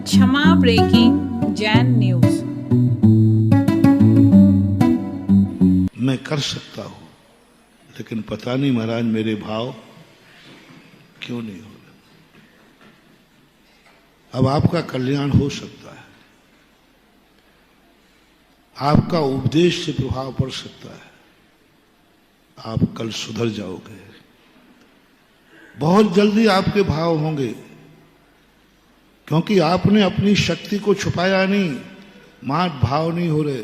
क्षमा breaking Jain news. मैं कर सकता हूं, लेकिन पता नहीं महाराज मेरे भाव क्यों नहीं हो रहे। अब आपका कल्याण हो सकता है, आपका उपदेश से प्रभाव पड़ सकता है, आप कल सुधर जाओगे। बहुत जल्दी आपके भाव होंगे, क्योंकि आपने अपनी शक्ति को छुपाया नहीं, मां भाव नहीं हो रहे।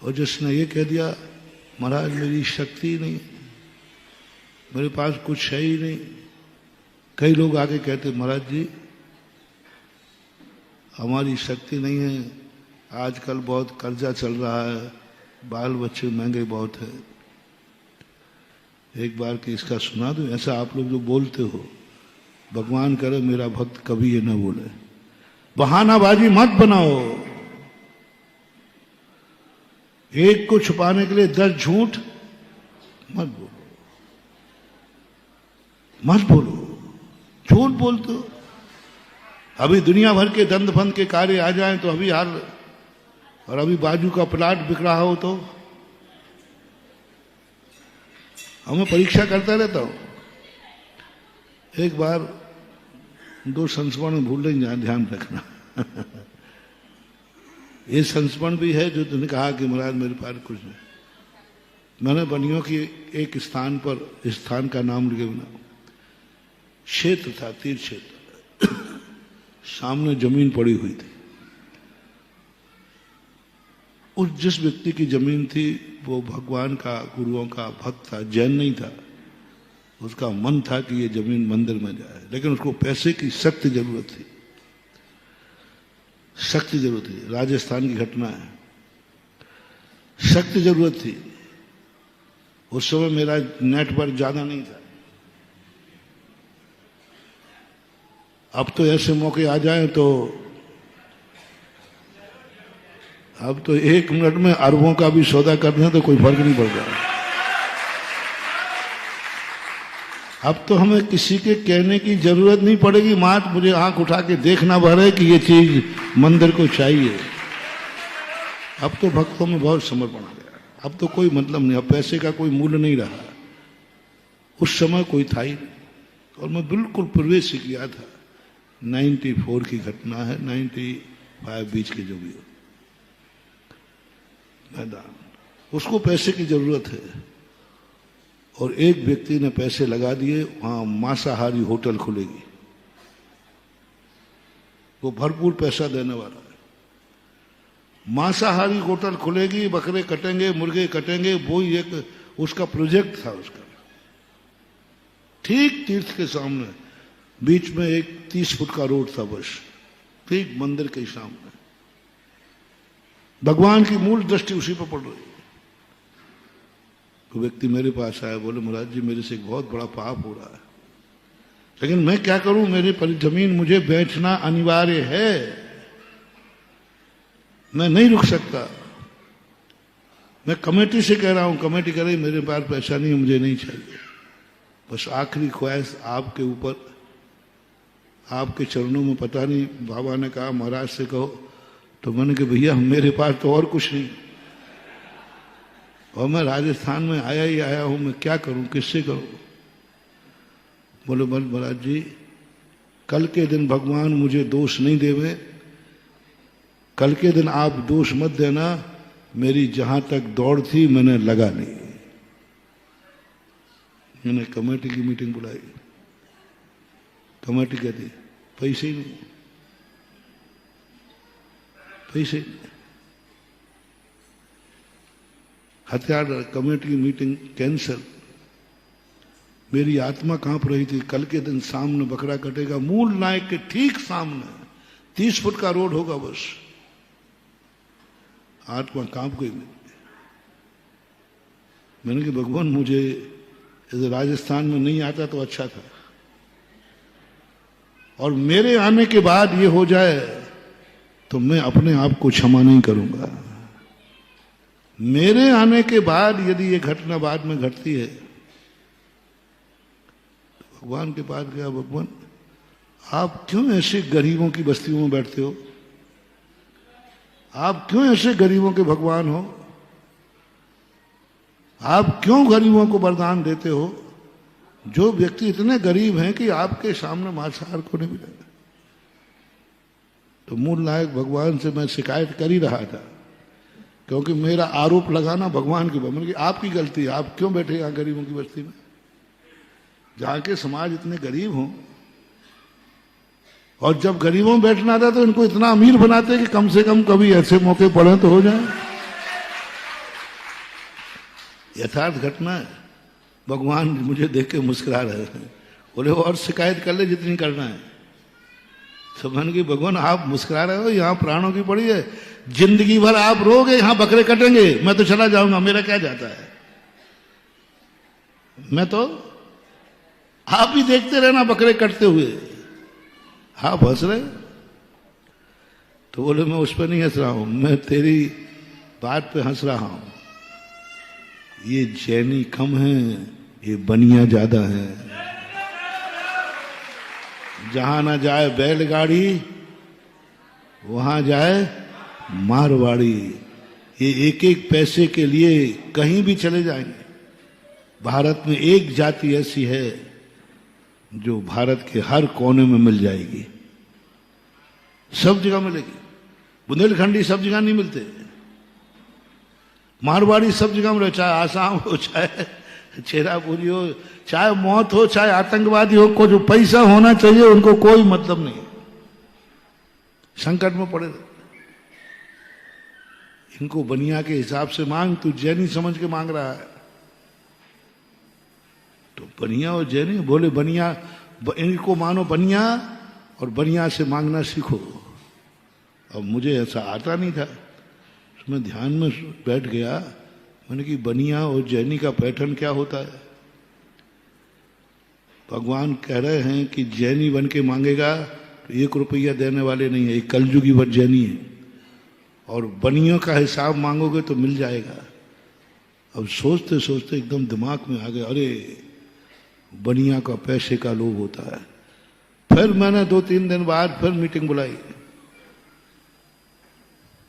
और जिसने ये कह दिया महाराज मेरी शक्ति नहीं, मेरे पास कुछ है ही नहीं। कई लोग आके कहते महाराज जी हमारी शक्ति नहीं है, आजकल बहुत कर्जा चल रहा है, बाल बच्चे महंगे बहुत है। एक बार की इसका सुना दूं, ऐसा आप लोग जो बोलते हो, भगवान करे मेरा भक्त कभी ये ना बोले। बहानाबाजी मत बनाओ, एक को छुपाने के लिए 10 झूठ मत बोलो, मत बोलो। झूठ बोलते हो, अभी दुनिया भर के दंड फंद के कार्य आ जाएं तो अभी हाल, और अभी बाजू का प्लाट बिक रहा हो तो हमें परीक्षा करता रहता हूं। एक बार 2 संस्मरण भूल नहीं, ध्यान रखना। ये संस्मरण भी है जो तुमने कहा कि महाराज मेरे पास कुछ नहीं। मैंने बनियों की एक स्थान पर, स्थान का नाम लिखे बिना, क्षेत्र था, तीर्थ क्षेत्र, सामने जमीन पड़ी हुई थी। उस जिस व्यक्ति की जमीन थी वो भगवान का, गुरुओं का भक्त था, जैन नहीं था। उसका मन था कि ये जमीन मंदिर में जाए, लेकिन उसको पैसे की सख्त जरूरत थी, सख्त जरूरत थी। राजस्थान की घटना है, सख्त जरूरत थी। उस समय मेरा नेटवर्क ज्यादा नहीं था। अब तो ऐसे मौके आ जाए तो अब तो 1 मिनट में अरबों का भी सौदा करते हैं तो कोई फर्क नहीं पड़ता। अब तो हमें किसी के कहने की जरूरत नहीं पड़ेगी, मात मुझे आंख उठा के देखना भरे कि ये चीज मंदिर को चाहिए। अब तो भक्तों में बहुत समर्पण आ गया, अब तो कोई मतलब नहीं, अब पैसे का कोई मूल्य नहीं रहा। उस समय कोई था ही नहीं। और मैं बिल्कुल प्रवेश किया था। 94 की घटना है, 95 बीच की जो भी हो मैदान, उसको पैसे की जरूरत है। और एक व्यक्ति ने पैसे लगा दिए, वहां मांसाहारी होटल खुलेगी, वो भरपूर पैसा देने वाला है। मांसाहारी होटल खुलेगी, बकरे कटेंगे, मुर्गे कटेंगे, वो एक उसका प्रोजेक्ट था उसका। ठीक तीर्थ के सामने, बीच में एक 30 फुट का रोड था बस, ठीक मंदिर के सामने। भगवान की मूल दृष्टि उसी पर पड़ रही है। तो व्यक्ति मेरे पास आया, बोले महाराज जी मेरे से एक बहुत बड़ा पाप हो रहा है, लेकिन मैं क्या करूं, मेरी जमीन मुझे बेचना अनिवार्य है, मैं नहीं रुक सकता। मैं कमेटी से कह रहा हूं, कमेटी कह रही मेरे पास पैसा नहीं, मुझे नहीं चाहिए, बस आखिरी ख्वाहिश आपके ऊपर, आपके चरणों में। पता नहीं बाबा ने कहा महाराज से कहो, तो मैंने कहा भैया मेरे पास तो और कुछ नहीं, और मैं राजस्थान में आया ही आया हूं, मैं क्या करूं, किससे करूं। बोले महाराज जी कल के दिन भगवान मुझे दोष नहीं देवे, कल के दिन आप दोष मत देना, मेरी जहां तक दौड़ थी मैंने लगा नहीं। मैंने कमेटी की मीटिंग बुलाई, कमेटी कहती पैसे ही नहीं, पैसे ही नहीं। हथियार, कमेटी की मीटिंग कैंसिल। मेरी आत्मा कांप रही थी। कल के दिन सामने बकरा कटेगा, मूल नायक के ठीक सामने, 30 फुट का रोड होगा बस। आत्मा कांप गई। मैंने कहा भगवान मुझे राजस्थान में नहीं आता तो अच्छा था, और मेरे आने के बाद ये हो जाए तो मैं अपने आप को क्षमा नहीं करूंगा। मेरे आने के बाद यदि ये घटना बाद में घटती है, भगवान के पास गया, भगवान आप क्यों ऐसे गरीबों की बस्तियों में बैठते हो? आप क्यों ऐसे गरीबों के भगवान हो? आप क्यों गरीबों को वरदान देते हो? जो व्यक्ति इतने गरीब हैं कि आपके सामने मांसाहार को नहीं मिलेगा। तो मूल नायक भगवान से मैं शिकायत कर ही रहा था, क्योंकि मेरा आरोप लगाना भगवान की मैंने कि आपकी गलती है, आप क्यों बैठे यहाँ गरीबों की बस्ती में, जहाँ के समाज इतने गरीब हों। और जब गरीबों में बैठना था तो इनको इतना अमीर बनाते कि कम से कम कभी ऐसे मौके पड़े तो हो जाए। यथार्थ घटना है। भगवान मुझे देख के मुस्कुरा रहे हैं, बोले और शिकायत कर ले जितनी करना है। समझ कि भगवान आप मुस्कुरा रहे हो, यहाँ प्राणों की पड़ी है, जिंदगी भर आप रोगे, यहाँ बकरे कटेंगे, मैं तो चला जाऊंगा, मेरा क्या जाता है, मैं तो आप ही देखते रहना बकरे कटते हुए, आप हंस रहे। तो बोले मैं उस पर नहीं हंस रहा हूं, मैं तेरी बात पे हंस रहा हूं। ये जैनी कम है, ये बनिया ज्यादा है। जहां ना जाए बैलगाड़ी, वहां जाए मारवाड़ी। ये एक एक पैसे के लिए कहीं भी चले जाएंगे। भारत में एक जाति ऐसी है जो भारत के हर कोने में मिल जाएगी, सब जगह मिलेगी। बुंदेलखंडी सब जगह नहीं मिलते, मारवाड़ी सब जगह मिले, चाहे आसाम हो, चाहे चेरापुरी हो, चाहे मौत हो, चाहे आतंकवादी हो, को जो पैसा होना चाहिए उनको कोई मतलब नहीं। संकट में पड़े इनको बनिया के हिसाब से मांग, तू जैनी समझ के मांग रहा है। तो बनिया और जैनी बोले बनिया, इनको मानो बनिया और बनिया से मांगना सीखो। अब मुझे ऐसा आता नहीं था, मैं ध्यान में बैठ गया, मैंने कि बनिया और जैनी का पैटर्न क्या होता है। भगवान कह रहे हैं कि जैनी बन के मांगेगा तो 1 रुपया देने वाले नहीं है, एक कलयुगी वर जैनी है, और बनियों का हिसाब मांगोगे तो मिल जाएगा। अब सोचते सोचते एकदम दिमाग में आ गया, अरे बनिया का पैसे का लोभ होता है। फिर मैंने 2-3 दिन बाद फिर मीटिंग बुलाई।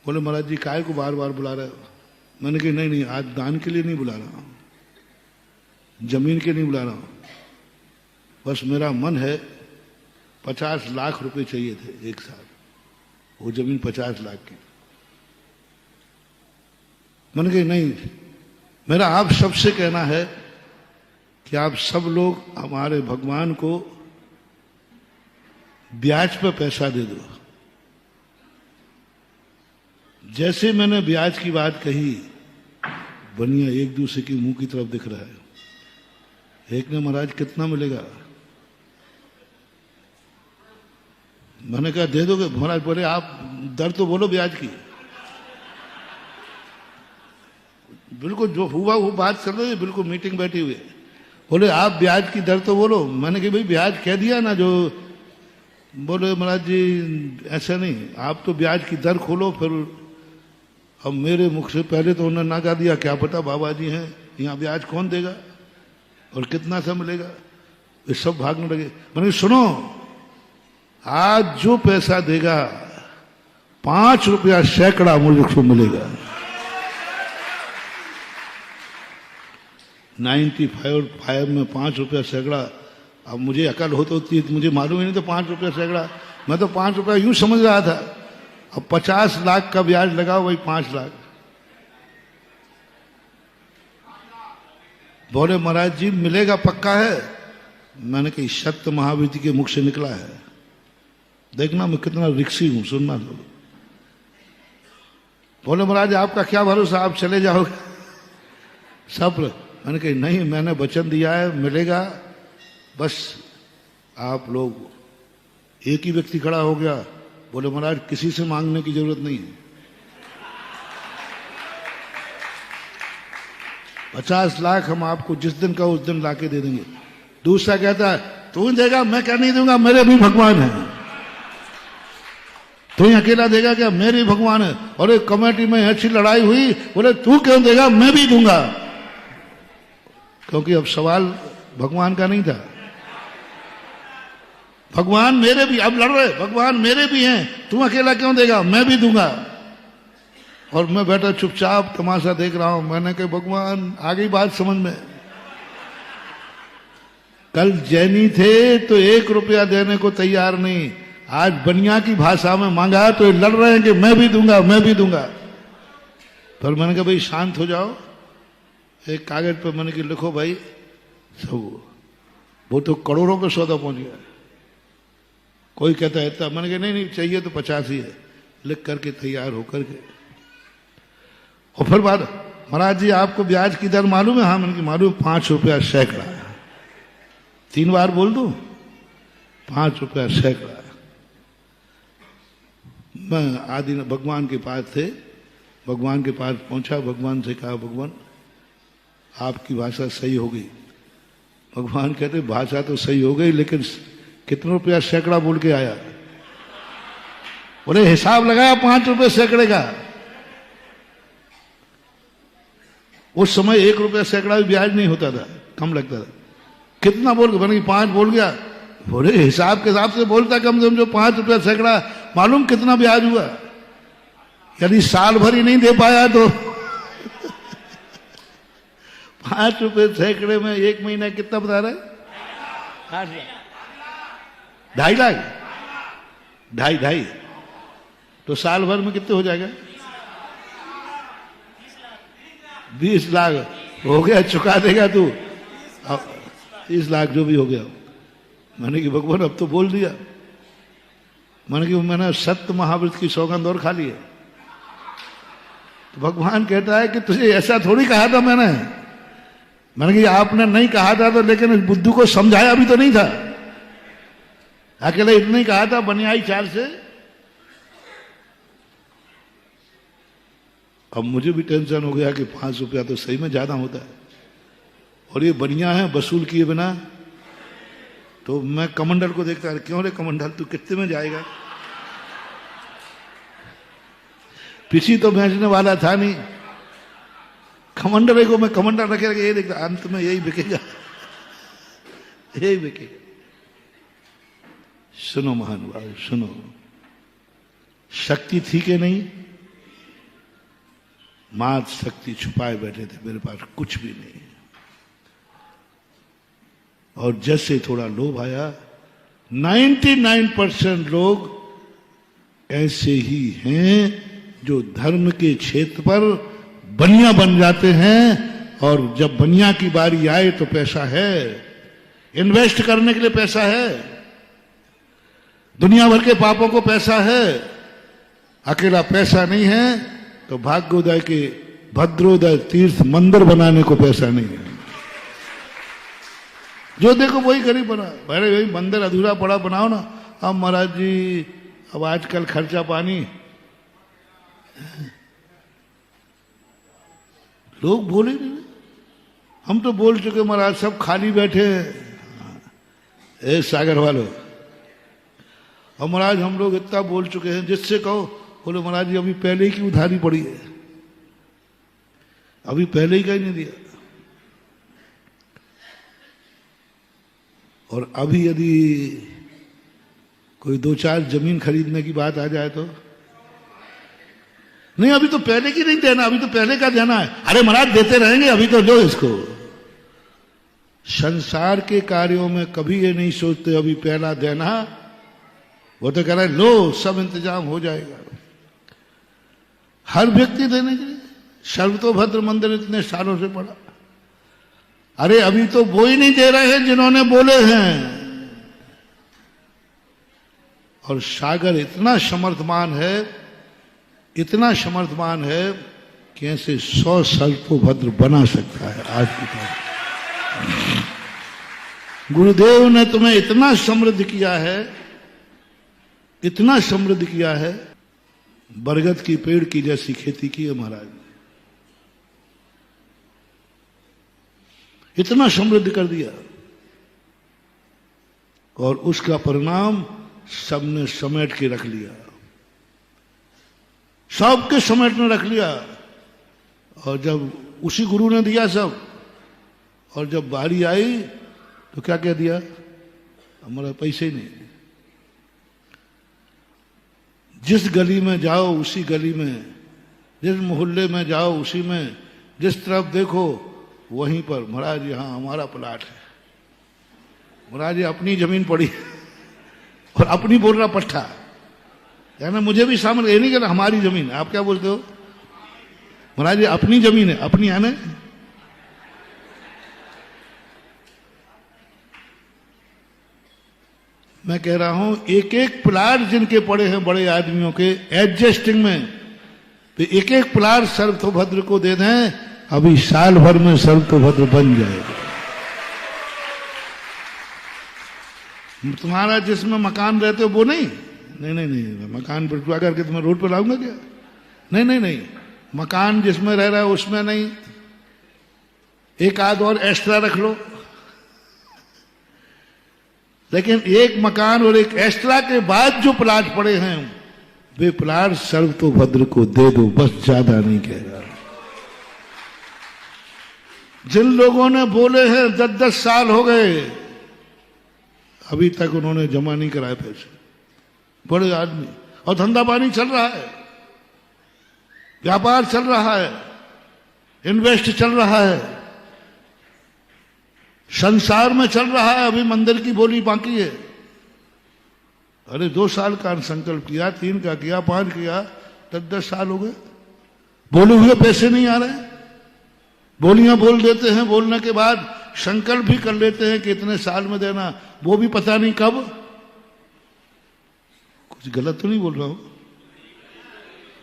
बोले महाराज जी काय को बार बार बुला रहे हो? मैंने कहा नहीं नहीं, आज दान के लिए नहीं बुला रहा हूं, जमीन के नहीं बुला रहा हूं, बस मेरा मन है 50 लाख रुपए चाहिए थे एक साथ, वो जमीन 50 लाख की। मैंने कहा नहीं, मेरा आप सबसे कहना है कि आप सब लोग हमारे भगवान को ब्याज पर पैसा दे दो। जैसे मैंने ब्याज की बात कही, बनिया एक दूसरे की मुंह की तरफ दिख रहा है। एक ने महाराज कितना मिलेगा? मैंने कहा दे दोगे? महाराज बोले आप दर तो बोलो ब्याज की। बिल्कुल जो हुआ वो बात चल रही है, बिल्कुल मीटिंग बैठी हुई है। बोले आप ब्याज की दर तो बोलो। मैंने कहा भाई ब्याज कह दिया ना जो। बोले महाराज जी ऐसा नहीं, आप तो ब्याज की दर खोलो। फिर अब मेरे मुख से पहले तो उन्होंने ना कहा दिया, क्या पता बाबा जी हैं, यहाँ ब्याज कौन देगा और कितना सा मिलेगा। ये सब भागने लगे। मैंने सुनो, आज जो पैसा देगा 5 रुपया सैकड़ा मुझे को मिलेगा। 95 में 5 रुपया सैकड़ा। अब मुझे अकल हो तो मुझे मालूम ही नहीं तो 5 रुपया सैकड़ा। मैं तो 5 रुपया यूं समझ रहा था। अब 50 लाख का ब्याज लगा, वही 5 लाख। बोले महाराज जी मिलेगा पक्का है? मैंने कही सत्य महावीर जी के मुख से निकला है। देखना मैं कितना रिक्सी हूं, सुनना तो। बोले महाराज आपका क्या भरोसा, आप चले जाओगे? सब्र। मैंने कही नहीं, मैंने वचन दिया है, मिलेगा। बस आप लोग, एक ही व्यक्ति खड़ा हो गया। बोले महाराज किसी से मांगने की जरूरत नहीं है, 50 लाख हम आपको जिस दिन का उस दिन लाके दे देंगे। दूसरा कहता है तू देगा? मैं क्या नहीं दूंगा, मेरे भी भगवान है। तू ही अकेला देगा क्या? मेरे भगवान है। और एक कमेटी में अच्छी लड़ाई हुई, बोले तू क्यों देगा, मैं भी दूंगा। क्योंकि अब सवाल भगवान का नहीं था। भगवान मेरे भी, अब लड़ रहे, भगवान मेरे भी हैं, तुम अकेला क्यों देगा, मैं भी दूंगा। और मैं बैठा चुपचाप तमाशा देख रहा हूं। मैंने कहा भगवान, आ गई बात समझ में। कल जैनी थे तो 1 रुपया देने को तैयार नहीं, आज बनिया की भाषा में मांगा तो ये लड़ रहे हैं कि मैं भी दूंगा, मैं भी दूंगा। पर मैंने कहा भाई शांत हो जाओ। एक कागज पर मैंने कहा लिखो भाई सब, वो तो करोड़ों पे सौदा पहुंच गया। कोई कहता है इतना, मैंने कहा नहीं नहीं चाहिए तो 50 ही है, लिख करके तैयार होकर के। और फिर बात, महाराज जी आपको ब्याज की दर मालूम है? हाँ मैंने कहा मालूम, 5 रुपया सैकड़ा। 3 बार बोल दूं, 5 रुपया सैकड़ा। मैं आदि भगवान के पास थे, भगवान के पास पहुंचा, भगवान से कहा भगवान आपकी भाषा सही हो गई। भगवान कहते भाषा तो सही हो गई, लेकिन कितना रुपया सैकड़ा बोल के आया? बोले हिसाब लगाया 5 रुपये सैकड़े का। उस समय 1 रुपया सैकड़ा भी ब्याज नहीं होता था, कम लगता था। कितना बोल गया? मैंने 5 बोल गया। बोले हिसाब के हिसाब से बोलता कम से कम, जो 5 रुपया सैकड़ा, मालूम कितना ब्याज हुआ? यदि साल भर ही नहीं दे पाया तो 5 रुपये सैकड़े में 1 महीना कितना बता रहा है? 2.5 लाख, ढाई तो साल भर में कितने हो जाएगा? 20 लाख हो गया, चुका देगा तू 30 लाख जो भी हो गया। मैंने कि भगवान अब तो बोल दिया। मैंने कि मैंने सत्य महाव्रत की सौगंध और खा ली है। तो भगवान कहता है कि तुझे ऐसा थोड़ी कहा था मैंने कि आपने नहीं कहा था तो, लेकिन इस बुद्धू को समझाया भी तो नहीं था, अकेले इतना ही कहा था बनियाई चाल से। अब मुझे भी टेंशन हो गया कि 5 रुपया तो सही में ज्यादा होता है, और ये बनिया है वसूल किए बिना। तो मैं कमंडल को देखता, क्यों रे कमंडल तू कितने में जाएगा? पीछे तो बेचने वाला था नहीं, कमंडल को मैं कमंडल रखे ये देखता, अंत में यही बिकेगा, यही बिकेगा। सुनो महानुभाव, सुनो, शक्ति थी कि नहीं? मात शक्ति छुपाए बैठे थे, मेरे पास कुछ भी नहीं। और जैसे थोड़ा लोभ आया, 99% लोग ऐसे ही हैं जो धर्म के क्षेत्र पर बनिया बन जाते हैं, और जब बनिया की बारी आए तो पैसा है, इन्वेस्ट करने के लिए पैसा है, दुनिया भर के पापों को पैसा है। अकेला पैसा नहीं है तो भाग्योदय के भद्रोदय तीर्थ मंदिर बनाने को पैसा नहीं है। जो देखो वही गरीब बना, अरे वही मंदिर अधूरा पड़ा बनाओ ना। अब महाराज जी अब आजकल खर्चा पानी, लोग बोले नहीं, हम तो बोल चुके महाराज, सब खाली बैठे हैं सागर वालों। और महाराज हम लोग इतना बोल चुके हैं, जिससे कहो बोले महाराज जी अभी पहले ही की उधारी पड़ी है, अभी पहले ही का ही नहीं दिया। और अभी यदि कोई 2-4 जमीन खरीदने की बात आ जाए तो नहीं, अभी तो पहले की नहीं देना, अभी तो पहले का देना है। अरे महाराज देते रहेंगे, अभी तो लो इसको। संसार के कार्यों में कभी ये नहीं सोचते अभी पहला देना, वो तो कह रहा है लो सब इंतजाम हो जाएगा। हर व्यक्ति देने के लिए, सर्वतोभद्र मंदिर इतने सालों से पड़ा। अरे अभी तो वो ही नहीं दे रहे हैं जिन्होंने बोले हैं। और सागर इतना समर्थमान है, इतना समर्थमान है कि ऐसे 100 सर्वतोभद्र बना सकता है आज की तारीख। गुरुदेव ने तुम्हें इतना समृद्ध किया है, इतना समृद्ध किया है, बरगद की पेड़ की जैसी खेती की है महाराज, इतना समृद्ध कर दिया। और उसका परिणाम सबने समेट के रख लिया, सबके समेट ने रख लिया। और जब उसी गुरु ने दिया सब, और जब बारी आई तो क्या कह दिया, हमारा पैसे ही नहीं। जिस गली में जाओ उसी गली में, जिस मोहल्ले में जाओ उसी में, जिस तरफ देखो वहीं पर महाराज यहाँ हमारा प्लाट है, महाराज ये अपनी जमीन पड़ी और अपनी बोल रहा पट्टा, यानी मुझे भी शामिल, ये नहीं कहना हमारी जमीन है। आप क्या बोलते हो महाराज ये अपनी जमीन है, अपनी यानी मैं कह रहा हूं एक एक प्लाट जिनके पड़े हैं बड़े आदमियों के एडजस्टिंग में, तो एक एक प्लाट सर्वतोभद्र को दे दें, अभी साल भर में सर्वतोभद्र बन जाएगा। तुम्हारा जिसमें मकान रहते हो वो नहीं, नहीं नहीं नहीं, मकान बंटवा करके तुम्हें रोड पर लाऊंगा क्या? नहीं नहीं नहीं, मकान जिसमें रह रहा है उसमें नहीं, एक आध और एक्स्ट्रा रख लो, लेकिन एक मकान और एक एक्स्ट्रा के बाद जो प्लाट पड़े हैं वे प्लाट सर्वतोभद्र को दे दो, बस ज्यादा नहीं कह रहा। जिन लोगों ने बोले हैं 10-10 साल हो गए अभी तक उन्होंने जमा नहीं कराए पैसे, बड़े आदमी, और धंधा पानी चल रहा है, व्यापार चल रहा है, इन्वेस्ट चल रहा है, संसार में चल रहा है, अभी मंदिर की बोली बाकी है। अरे 2 साल का संकल्प किया, 3 का किया, 5 किया, 10-10 साल हो गए, बोले हुए पैसे नहीं आ रहे। बोलियां बोल देते हैं, बोलने के बाद संकल्प भी कर लेते हैं कि इतने साल में देना, वो भी पता नहीं कब। कुछ गलत तो नहीं बोल रहा हूं?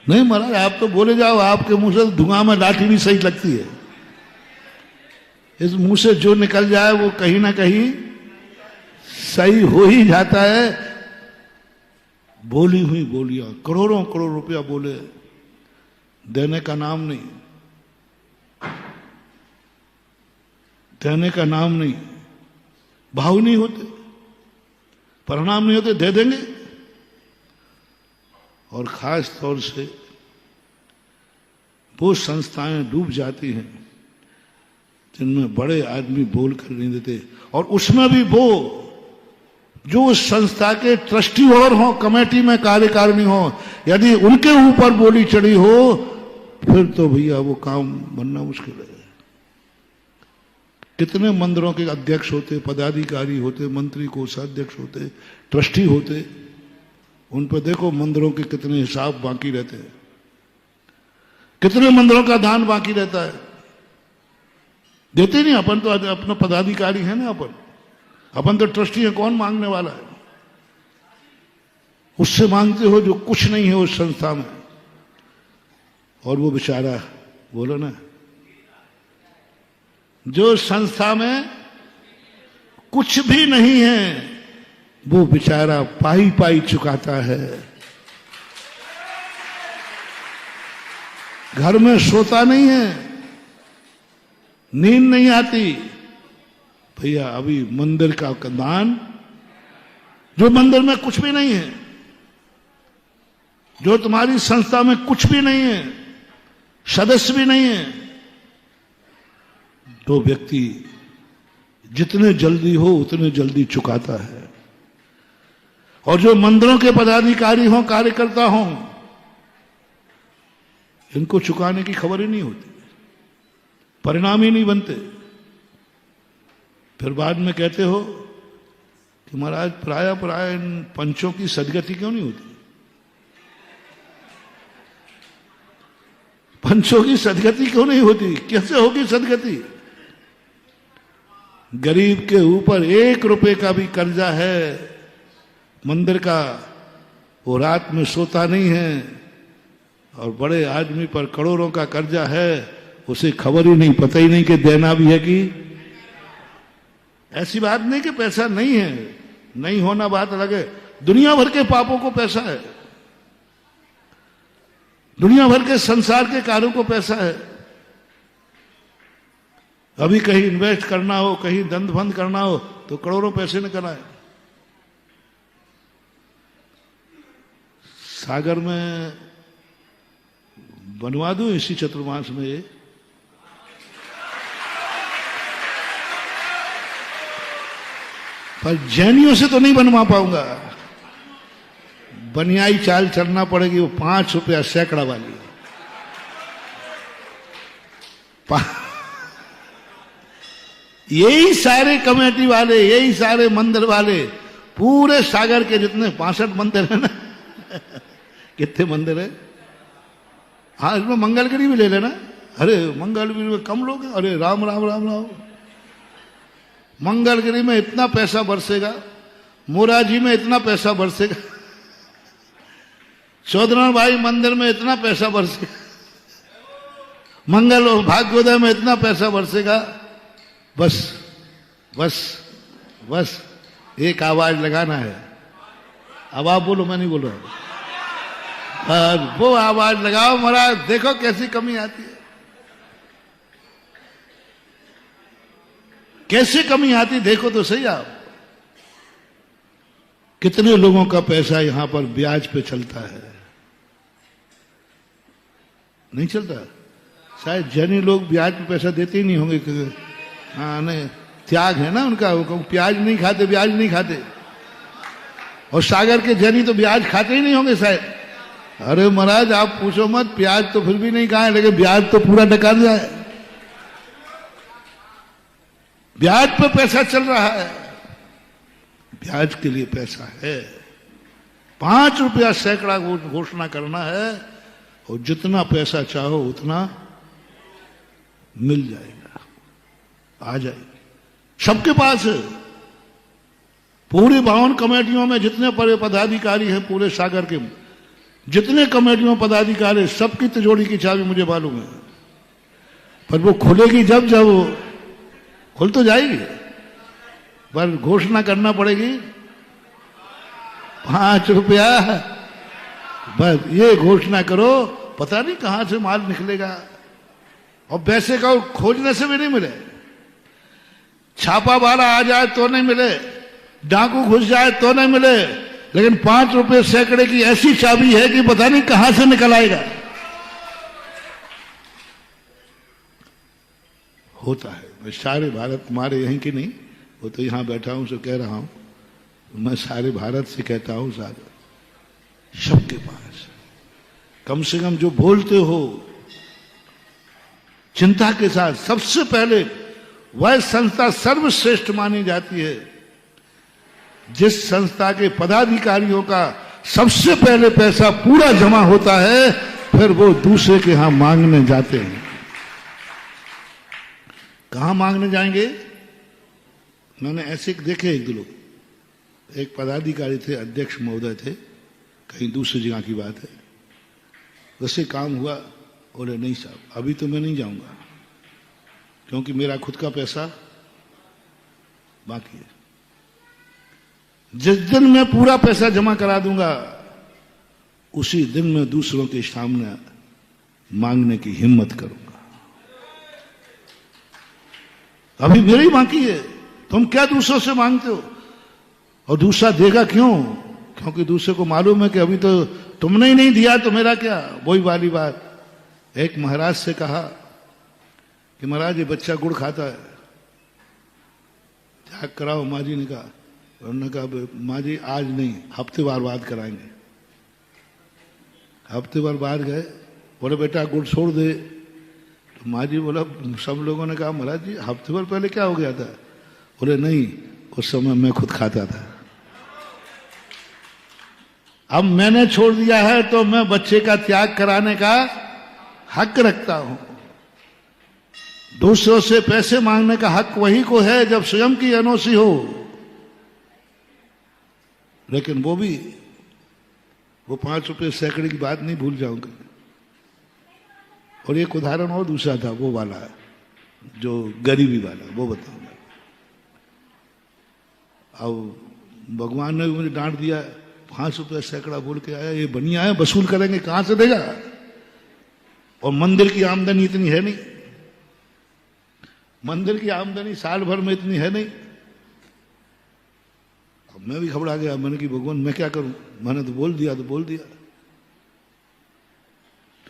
नहीं महाराज आप तो बोले जाओ, आपके मुंह से धुआं में लाठी भी सही लगती है। इस मुंह से जो निकल जाए वो कहीं ना कहीं सही हो ही जाता है। बोली हुई बोलियां, करोड़ों करोड़ रुपया बोले, देने का नाम नहीं, देने का नाम नहीं, भाव नहीं होते, परिणाम नहीं होते, दे देंगे। और खास तौर से वो संस्थाएं डूब जाती हैं जिनमें बड़े आदमी बोल कर नहीं देते, और उसमें भी वो जो उस संस्था के ट्रस्टी और हो, कमेटी में कार्यकारिणी हो, यदि उनके ऊपर बोली चढ़ी हो फिर तो भैया वो काम बनना मुश्किल है। कितने मंदिरों के अध्यक्ष होते, पदाधिकारी होते, मंत्री कोषाध्यक्ष होते, ट्रस्टी होते, उन पर देखो मंदिरों के कितने हिसाब बाकी रहते हैं, कितने मंदिरों का दान बाकी रहता है, देते नहीं। अपन तो अपना पदाधिकारी है ना, अपन तो ट्रस्टी है, कौन मांगने वाला है? उससे मांगते हो जो कुछ नहीं है उस संस्था में, और वो बेचारा, बोलो ना, जो संस्था में कुछ भी नहीं है वो बेचारा पाई पाई चुकाता है, घर में सोता नहीं है, नींद नहीं आती। भैया अभी मंदिर का दान, जो मंदिर में कुछ भी नहीं है, जो तुम्हारी संस्था में कुछ भी नहीं है, सदस्य भी नहीं है, तो व्यक्ति जितने जल्दी हो उतने जल्दी चुकाता है। और जो मंदिरों के पदाधिकारी हों, कार्यकर्ता हों, इनको चुकाने की खबर ही नहीं होती, परिणाम ही नहीं बनते। फिर बाद में कहते हो कि महाराज प्राय इन पंचों की सदगति क्यों नहीं होती? पंचों की सदगति क्यों नहीं होती? कैसे होगी सदगति? गरीब के ऊपर 1 रुपए का भी कर्जा है मंदिर का, वो रात में सोता नहीं है, और बड़े आदमी पर करोड़ों का कर्जा है, उसे खबर ही नहीं, पता ही नहीं कि देना भी है कि। ऐसी बात नहीं कि पैसा नहीं है, नहीं होना बात अलग है। दुनिया भर के पापों को पैसा है, दुनिया भर के संसार के कार्यों को पैसा है। अभी कहीं इन्वेस्ट करना हो, कहीं दंड बंद करना हो तो करोड़ों पैसे निकल आए। सागर में बनवा दूं इसी चतुर्मास में ये, पर जैनियों से तो नहीं बनवा पाऊंगा, बनियाई चाल चलना पड़ेगी, वो 5 रुपया सैकड़ा वाली। यही सारे कमेटी वाले, यही सारे मंदिर वाले, पूरे सागर के जितने 65 मंदिर है ना कितने मंदिर है? हाँ, इसमें मंगलगिरी भी ले लेना। अरे मंगलगिरी में कम लोग हैं, अरे राम राम राम राम। मंगलगिरी में इतना पैसा बरसेगा, मोराजी में इतना पैसा बरसेगा, चौधरी भाई मंदिर में इतना पैसा बरसेगा, मंगल और भाग्योदय में इतना पैसा बरसेगा। बस बस बस एक आवाज लगाना है। अब आप बोलो, मैं नहीं बोल रहा हूं। वो आवाज लगाओ महाराज, देखो कैसी कमी आती है, कैसी कमी आती, देखो तो सही आप। कितने लोगों का पैसा यहां पर ब्याज पे चलता है? नहीं चलता। शायद जैनी लोग ब्याज पे पैसा देते ही नहीं होंगे, हाँ नहीं, त्याग है ना उनका, वो प्याज नहीं खाते, ब्याज नहीं खाते। और सागर के जैनी तो ब्याज खाते ही नहीं होंगे शायद। अरे महाराज आप पूछो मत, प्याज तो फिर भी नहीं खाए, लेकिन ब्याज तो पूरा डकार जाए। ब्याज पे पैसा चल रहा है, ब्याज के लिए पैसा है। 5 रुपया सैकड़ा घोषणा करना है, और जितना पैसा चाहो उतना मिल जाएगा, आ जाएगी, सबके पास है। पूरी 52 कमेटियों में जितने बड़े पदाधिकारी हैं पूरे सागर के, जितने कमेटियों पदाधिकारी, सबकी तिजोरी की चाबी मुझे मालूम है। पर वो खुलेगी जब जब खुल तो जाएगी, पर घोषणा करना पड़ेगी 5 रुपया। बस ये घोषणा करो, पता नहीं कहां से माल निकलेगा। और पैसे का खोजने से भी नहीं मिले, छापा वाला आ जाए तो नहीं मिले, डाकू घुस जाए तो नहीं मिले, लेकिन 5 रुपये सैकड़े की ऐसी चाबी है कि पता नहीं कहां से निकल आएगा। होता है। मैं सारे भारत, तुम्हारे यहीं की नहीं, वो तो यहां बैठा हूं सो कह रहा हूं, मैं सारे भारत से कहता हूं, सारे सबके पास कम से कम जो बोलते हो चिंता के साथ, सबसे पहले वह संस्था सर्वश्रेष्ठ मानी जाती है जिस संस्था के पदाधिकारियों का सबसे पहले पैसा पूरा जमा होता है, फिर वो दूसरे के यहां मांगने जाते हैं। कहां मांगने जाएंगे? मैंने ऐसे देखे एक दो लोग, एक पदाधिकारी थे, अध्यक्ष महोदय थे, कहीं दूसरी जगह की बात है, वैसे काम हुआ, बोले नहीं साहब अभी तो मैं नहीं जाऊंगा, क्योंकि मेरा खुद का पैसा बाकी है। जिस दिन मैं पूरा पैसा जमा करा दूंगा, उसी दिन मैं दूसरों के सामने मांगने की हिम्मत करूंगा। अभी मेरी बाकी है, तुम क्या दूसरों से मांगते हो? और दूसरा देगा क्यों? क्योंकि दूसरे को मालूम है कि अभी तो तुमने ही नहीं दिया तो मेरा क्या। वही वाली बात। एक महाराज से कहा कि महाराज ये बच्चा गुड़ खाता है, त्याग कराओ। माँ जी ने कहा, उन्होंने कहा माँ जी आज नहीं, हफ्ते बार बाद कराएंगे। हफ्ते बार बाद गए, बोले बेटा गुड़ छोड़ दे। तो माँ जी बोला, सब लोगों ने कहा महाराज जी हफ्ते भर पहले क्या हो गया था? बोले नहीं, उस समय मैं खुद खाता था, अब मैंने छोड़ दिया है तो मैं बच्चे का त्याग कराने का हक रखता हूं। दूसरों से पैसे मांगने का हक वही को है जब स्वयं की एनओसी हो। लेकिन वो 5 रुपये सैकड़े की बात नहीं भूल जाऊंगा। और एक उदाहरण और दूसरा था, वो वाला जो गरीबी वाला, वो बताऊंगा। अब भगवान ने मुझे डांट दिया, 5 रुपये सैकड़ा बोल के आया, ये बनिया है, वसूल करेंगे, कहां से देगा? और मंदिर की आमदनी इतनी है नहीं, मंदिर की आमदनी साल भर में इतनी है नहीं। अब मैं भी घबरा गया, मैंने कि भगवान मैं क्या करूं? मैंने तो बोल दिया, तो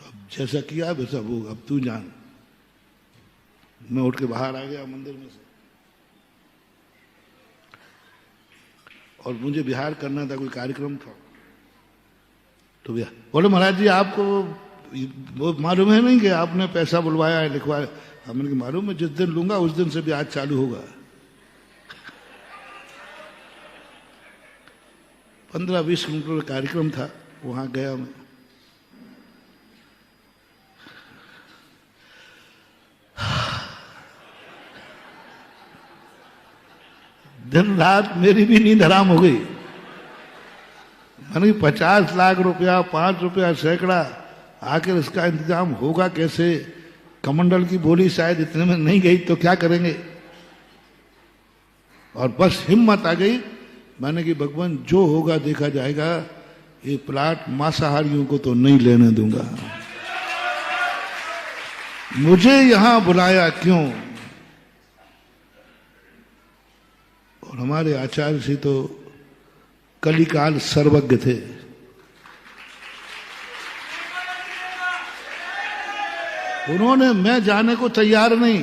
अब जैसा किया वैसा वो, अब तू जान। मैं उठ के बाहर आ गया मंदिर में से, और मुझे बिहार करना था, कोई कार्यक्रम था। तो भैया बोले महाराज जी आपको वो मालूम है नहीं कि आपने पैसा बुलवाया है लिखवाया? हमने कहा मालूम है, जिस दिन लूंगा उस दिन से ब्याज चालू होगा। 15-20 किलोमीटर का कार्यक्रम था, वहां गया मैं। दिन रात मेरी भी नींद हराम हो गई। मैंने 50 लाख रुपया, 5 रुपया सैकड़ा, आखिर इसका इंतजाम होगा कैसे? कमंडल की बोली शायद इतने में नहीं गई तो क्या करेंगे? और बस हिम्मत आ गई, मैंने कि भगवान जो होगा देखा जाएगा, ये प्लाट मांसाहारियों को तो नहीं लेने दूंगा। मुझे यहां बुलाया क्यों? और हमारे आचार्य जी तो कलिकाल सर्वज्ञ थे। उन्होंने मैं जाने को तैयार नहीं।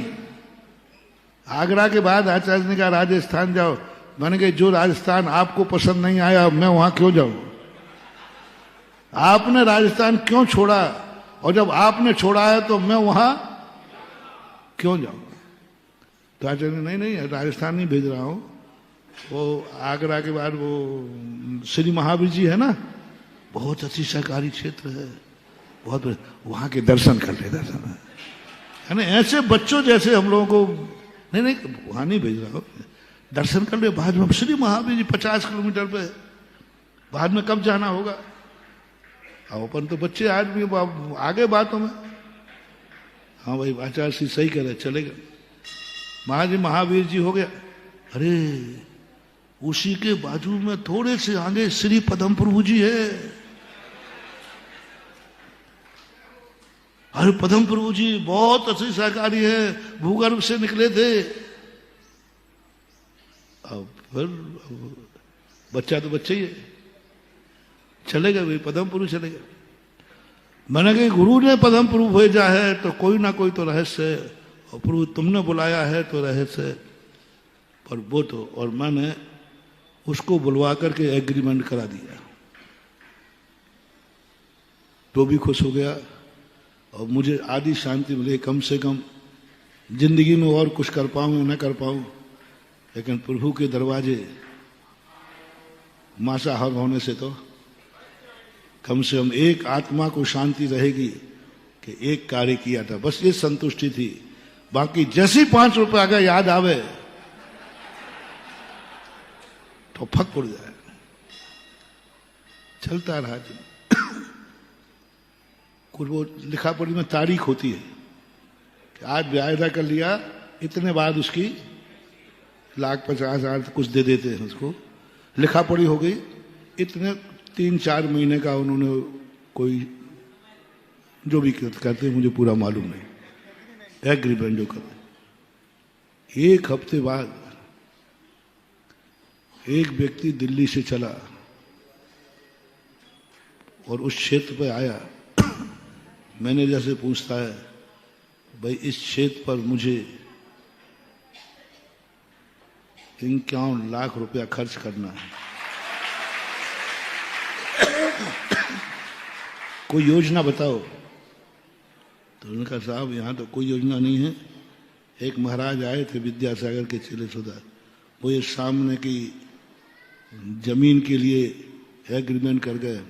आगरा के बाद आचार्य ने कहा राजस्थान जाओ। मैंने कहा जो राजस्थान आपको पसंद नहीं आया मैं वहां क्यों जाऊं? आपने राजस्थान क्यों छोड़ा? और जब आपने छोड़ा है तो मैं वहां क्यों जाऊं? तो आचार्य ने नहीं नहीं राजस्थान नहीं भेज रहा हूं, वो आगरा के बाद वो श्री महावीर जी है ना, बहुत अच्छी सरकारी क्षेत्र है, बहुत वहां के दर्शन कर ले। दर्शन है ना, ऐसे बच्चों जैसे हम लोगों को नहीं नहीं वहां नहीं भेज रहा हूं, दर्शन कर ले। बाद में श्री महावीर जी 50 किलोमीटर पे, बाद में कब जाना होगा? अब अपन तो बच्चे आदमी, आगे बातों में। हाँ भाई आचार्य श्री सही कह रहे, चलेगा। महावीर जी हो गया। अरे उसी के बाजू में थोड़े से आगे श्री पदम प्रभु जी है। अरे पदम प्रभु जी बहुत अच्छी सहकारी है, भूगर्भ से निकले थे। अब फिर बच्चा तो बच्चा ही है, चलेगा भाई पदम प्रभु चलेगा। मैंने कहा गुरु ने पदम प्रभु भेजा है तो कोई ना कोई तो रहस्य है, और प्रभु तुमने बुलाया है तो रहस्य है। पर वो तो, और मैंने उसको बुलवा करके एग्रीमेंट करा दिया, तो भी खुश हो गया और मुझे आदि शांति मिले। कम से कम जिंदगी में और कुछ कर पाऊं न कर पाऊं, लेकिन प्रभु के दरवाजे मांसाहार होने से तो कम से कम एक आत्मा को शांति रहेगी कि एक कार्य किया था, बस ये संतुष्टि थी। बाकी जैसे 5 रुपए अगर याद आवे तो फक पड़ जाए, चलता रहा। कुछ वो लिखा पढ़ी में तारीख होती है कि आज वायदा कर लिया, इतने बाद उसकी 1,50,000 कुछ दे देते हैं उसको। लिखा पढ़ी हो गई, इतने 3-4 महीने का उन्होंने कोई जो भी करते मुझे पूरा मालूम नहीं, एग्रीमेंट जो करते। 1 हफ्ते बाद एक व्यक्ति दिल्ली से चला और उस क्षेत्र पे आया। मैनेजर से पूछता है भाई इस क्षेत्र पर मुझे 51 लाख रुपया खर्च करना है, कोई योजना बताओ। तो उन्होंने कहा साहब यहाँ तो कोई योजना नहीं है। एक महाराज आए थे विद्यासागर के चेले सुधार, वो ये सामने की जमीन के लिए एग्रीमेंट कर गए।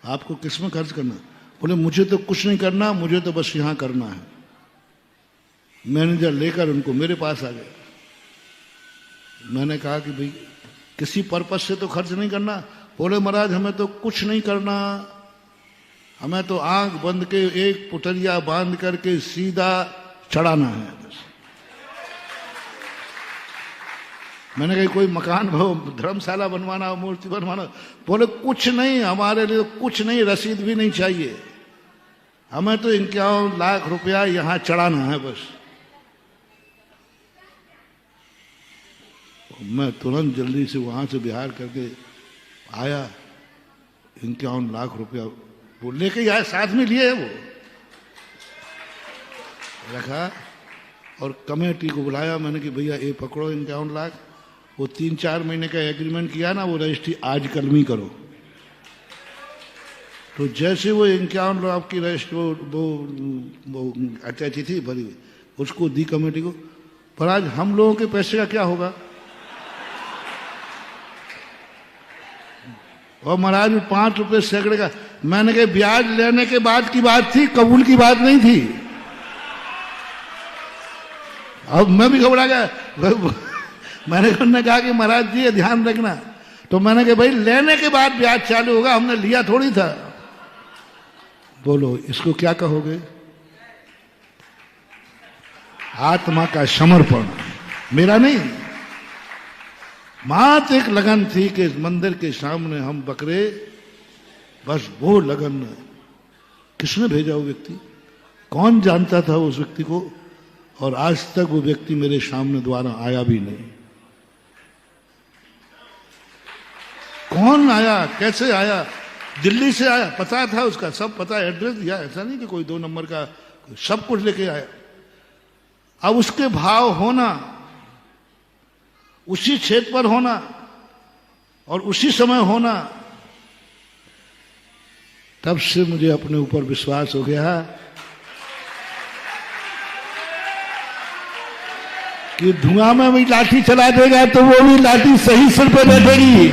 आपको किस में खर्च करना? बोले मुझे तो कुछ नहीं करना, मुझे तो बस यहां करना है। मैनेजर लेकर उनको मेरे पास आ गए। मैंने कहा कि भाई किसी पर्पस से तो खर्च नहीं करना। बोले महाराज हमें तो कुछ नहीं करना, हमें तो आंख बंद के एक पुटरिया बांध करके सीधा चढ़ाना है बस। मैंने कहा कोई मकान धर्मशाला बनवाना, मूर्ति बनवाना? बोले कुछ नहीं, हमारे लिए कुछ नहीं, रसीद भी नहीं चाहिए, हमें तो 51 लाख रुपया यहां चढ़ाना है बस। मैं तुरंत जल्दी से वहां से बिहार करके आया, 51 लाख रुपया वो लेके आया, साथ में लिए वो रखा और कमेटी को बुलाया। मैंने कि भैया ये पकड़ो 51 लाख, वो 3-4 महीने का एग्रीमेंट किया ना, वो रजिस्ट्री आज कल में करो। तो जैसे वो 51 लाख की रजिस्ट वो अटैची थी भरी हुई, उसको दी कमेटी को। पर आज हम लोगों के पैसे का क्या होगा? और महाराज 5 रुपए सैकड़े का, मैंने कहा ब्याज लेने के बाद की बात थी, कबूल की बात नहीं थी। अब मैं भी घबरा गया। मैंने उन्होंने कहा कि महाराज जी ये ध्यान रखना, तो मैंने कहा भाई लेने के बाद ब्याज चालू होगा, हमने लिया थोड़ी था। बोलो इसको क्या कहोगे? आत्मा का समर्पण, मेरा नहीं। मात्र एक लगन थी कि मंदिर के सामने हम बकरे, बस वो लगन। किसने भेजा वो व्यक्ति? कौन जानता था उस व्यक्ति को? और आज तक वो व्यक्ति मेरे सामने द्वारा आया भी नहीं। कौन आया, कैसे आया? दिल्ली से आया, पता था उसका, सब पता, एड्रेस दिया, ऐसा नहीं कि कोई 2 नंबर का, सब कुछ लेके आया। अब उसके भाव होना, उसी क्षेत्र पर होना और उसी समय होना, तब से मुझे अपने ऊपर विश्वास हो गया कि धुआं में भी लाठी चला देगा तो वो भी लाठी सही सिर पे बैठेगी।